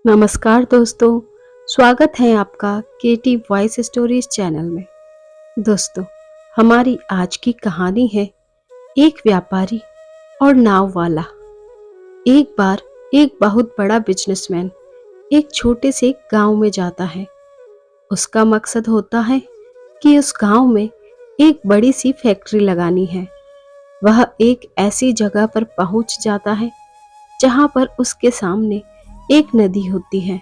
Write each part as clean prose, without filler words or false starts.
नमस्कार दोस्तों, स्वागत है आपका केटी वॉइस स्टोरीज चैनल में। दोस्तों, हमारी आज की कहानी है एक व्यापारी और नाव वाला। एक बार एक बहुत बड़ा बिजनेसमैन एक छोटे से गांव में जाता है। उसका मकसद होता है कि उस गांव में एक बड़ी सी फैक्ट्री लगानी है। वह एक ऐसी जगह पर पहुंच जाता है जहां पर उसके सामने एक नदी होती है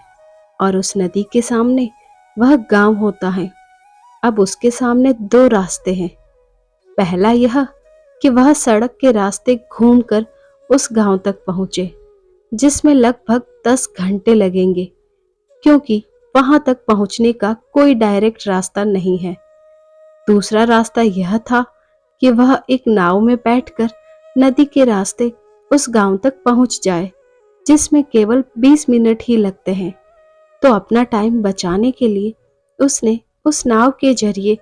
और उस नदी के सामने वह गांव होता है। अब उसके सामने दो रास्ते हैं। पहला यह कि वह सड़क के रास्ते घूमकर उस गांव तक पहुंचे, जिसमें लगभग 10 घंटे लगेंगे, क्योंकि वहां तक पहुंचने का कोई डायरेक्ट रास्ता नहीं है। दूसरा रास्ता यह था कि वह एक नाव में बैठकर नदी के रास्ते उस गांव तक पहुंच जाए, जिसमें केवल 20 मिनट ही लगते हैं। तो अपना टाइम बचाने के लिए उसने उस नाव के जरिए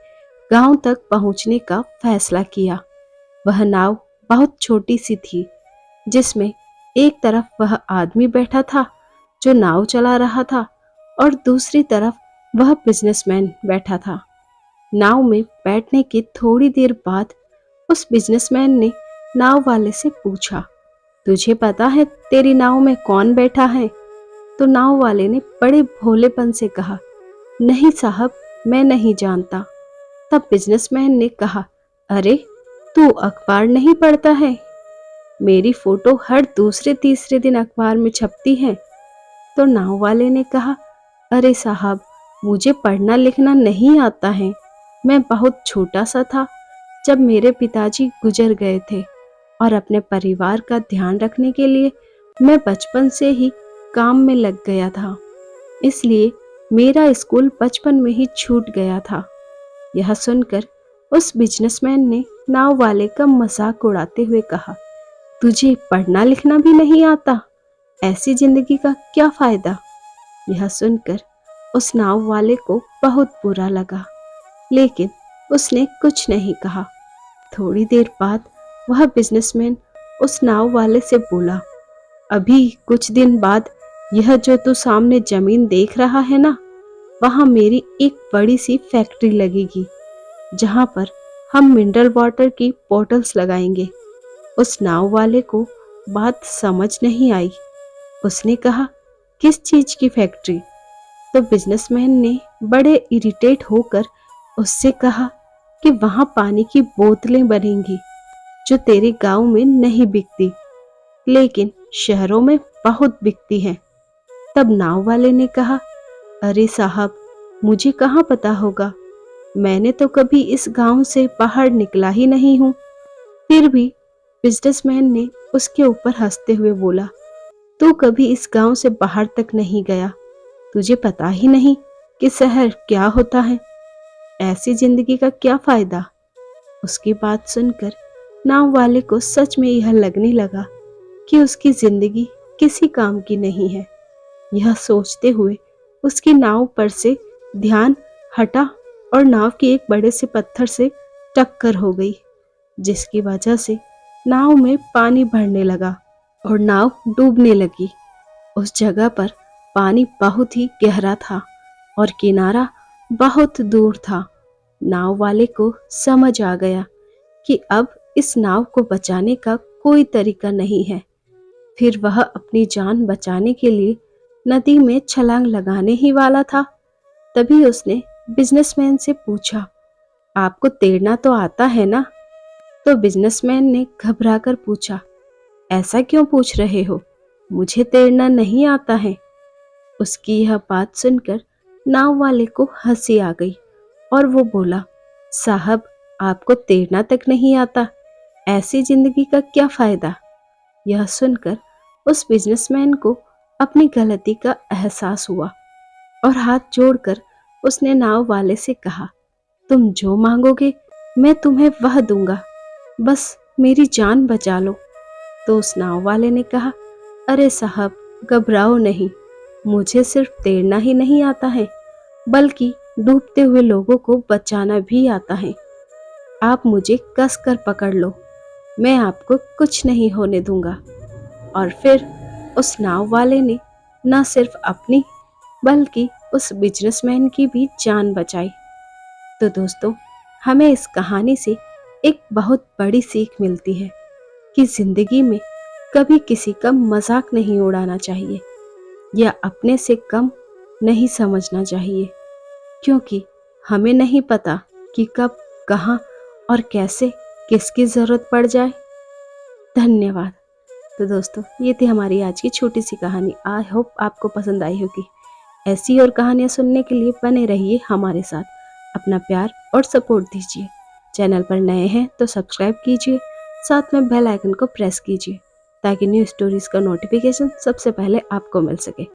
गांव तक पहुंचने का फैसला किया। वह नाव बहुत छोटी सी थी, जिसमें एक तरफ वह आदमी बैठा था जो नाव चला रहा था और दूसरी तरफ वह बिजनेसमैन बैठा था। नाव में बैठने की थोड़ी देर बाद उस बिजनेसमैन ने नाव वाले से पूछा, तुझे पता है तेरी नाव में कौन बैठा है? तो नाव वाले ने बड़े भोलेपन से कहा, नहीं साहब, मैं नहीं जानता। तब बिजनेसमैन ने कहा, अरे तू अखबार नहीं पढ़ता है? मेरी फोटो हर दूसरे तीसरे दिन अखबार में छपती है। तो नाव वाले ने कहा, अरे साहब, मुझे पढ़ना लिखना नहीं आता है। मैं बहुत छोटा सा था जब मेरे पिताजी गुजर गए थे और अपने परिवार का ध्यान रखने के लिए मैं बचपन से ही काम में लग गया था। इसलिए मेरा स्कूल बचपन में ही छूट गया था। यह सुनकर उस बिजनेसमैन ने नाव वाले का मजाक उड़ाते हुए कहा, तुझे पढ़ना लिखना भी नहीं आता? ऐसी जिंदगी का क्या फायदा? यह सुनकर उस नाव वाले को बहुत बुरा लगा, लेकिन उसने कुछ नहीं कहा। थोड़ी देर बाद वह बिजनेसमैन उस नाव वाले से बोला, अभी कुछ दिन बाद यह जो तू सामने जमीन देख रहा है ना, वहां मेरी एक बड़ी सी फैक्ट्री लगेगी, जहां पर हम मिनरल वाटर की बॉटल्स लगाएंगे। उस नाव वाले को बात समझ नहीं आई। उसने कहा, किस चीज की फैक्ट्री? तो बिजनेसमैन ने बड़े इरिटेट होकर उससे कहा कि वहां पानी की बोतलें बनेंगी, जो तेरे गांव में नहीं बिकती, लेकिन शहरों में बहुत बिकती हैं। तब नाव वाले ने कहा, अरे साहब, मुझे कहाँ पता होगा? मैंने तो कभी इस गांव से बाहर निकला ही नहीं हूँ। फिर भी बिजनेसमैन ने उसके ऊपर हंसते हुए बोला, तू कभी इस गांव से बाहर तक नहीं गया, तुझे पता ही नहीं कि शहर क्या होता है। ऐसी जिंदगी का क्या फायदा? उसकी बात सुनकर नाव वाले को सच में यह लगने लगा कि उसकी जिंदगी किसी काम की नहीं है। यह सोचते हुए उसकी नाव पर से ध्यान हटा और नाव की एक बड़े से पत्थर से टक्कर हो गई, जिसकी वजह से नाव में पानी भरने लगा और नाव डूबने लगी। उस जगह पर पानी बहुत ही गहरा था और किनारा बहुत दूर था। नाव वाले को समझ आ गया कि अब इस नाव को बचाने का कोई तरीका नहीं है। फिर वह अपनी जान बचाने के लिए नदी में छलांग लगाने ही वाला था। तभी उसने बिजनेसमैन से पूछा, आपको तैरना तो आता है ना? तो बिजनेसमैन ने घबराकर पूछा, ऐसा क्यों पूछ रहे हो? मुझे तैरना नहीं आता है। उसकी यह बात सुनकर नाव वाले को हंसी आ गई और वो बोला, साहब, आपको तैरना तक नहीं आता, ऐसी जिंदगी का क्या फायदा? यह सुनकर उस बिजनेसमैन को अपनी गलती का एहसास हुआ और हाथ जोड़कर उसने नाव वाले से कहा, तुम जो मांगोगे मैं तुम्हें वह दूंगा, बस मेरी जान बचा लो। तो उस नाव वाले ने कहा, अरे साहब, घबराओ नहीं, मुझे सिर्फ तैरना ही नहीं आता है, बल्कि डूबते हुए लोगों को बचाना भी आता है। आप मुझे कसकर पकड़ लो, मैं आपको कुछ नहीं होने दूंगा। और फिर उस नाव वाले ने न सिर्फ अपनी बल्कि उस बिजनेसमैन की भी जान बचाई। तो दोस्तों, हमें इस कहानी से एक बहुत बड़ी सीख मिलती है कि जिंदगी में कभी किसी का मजाक नहीं उड़ाना चाहिए या अपने से कम नहीं समझना चाहिए, क्योंकि हमें नहीं पता कि कब, कहाँ और कैसे किसकी ज़रूरत पड़ जाए। धन्यवाद। तो दोस्तों, ये थी हमारी आज की छोटी सी कहानी। आई होप आपको पसंद आई होगी। ऐसी और कहानियाँ सुनने के लिए बने रहिए हमारे साथ। अपना प्यार और सपोर्ट दीजिए। चैनल पर नए हैं तो सब्सक्राइब कीजिए, साथ में बेल आइकन को प्रेस कीजिए ताकि न्यू स्टोरीज का नोटिफिकेशन सबसे पहले आपको मिल सके।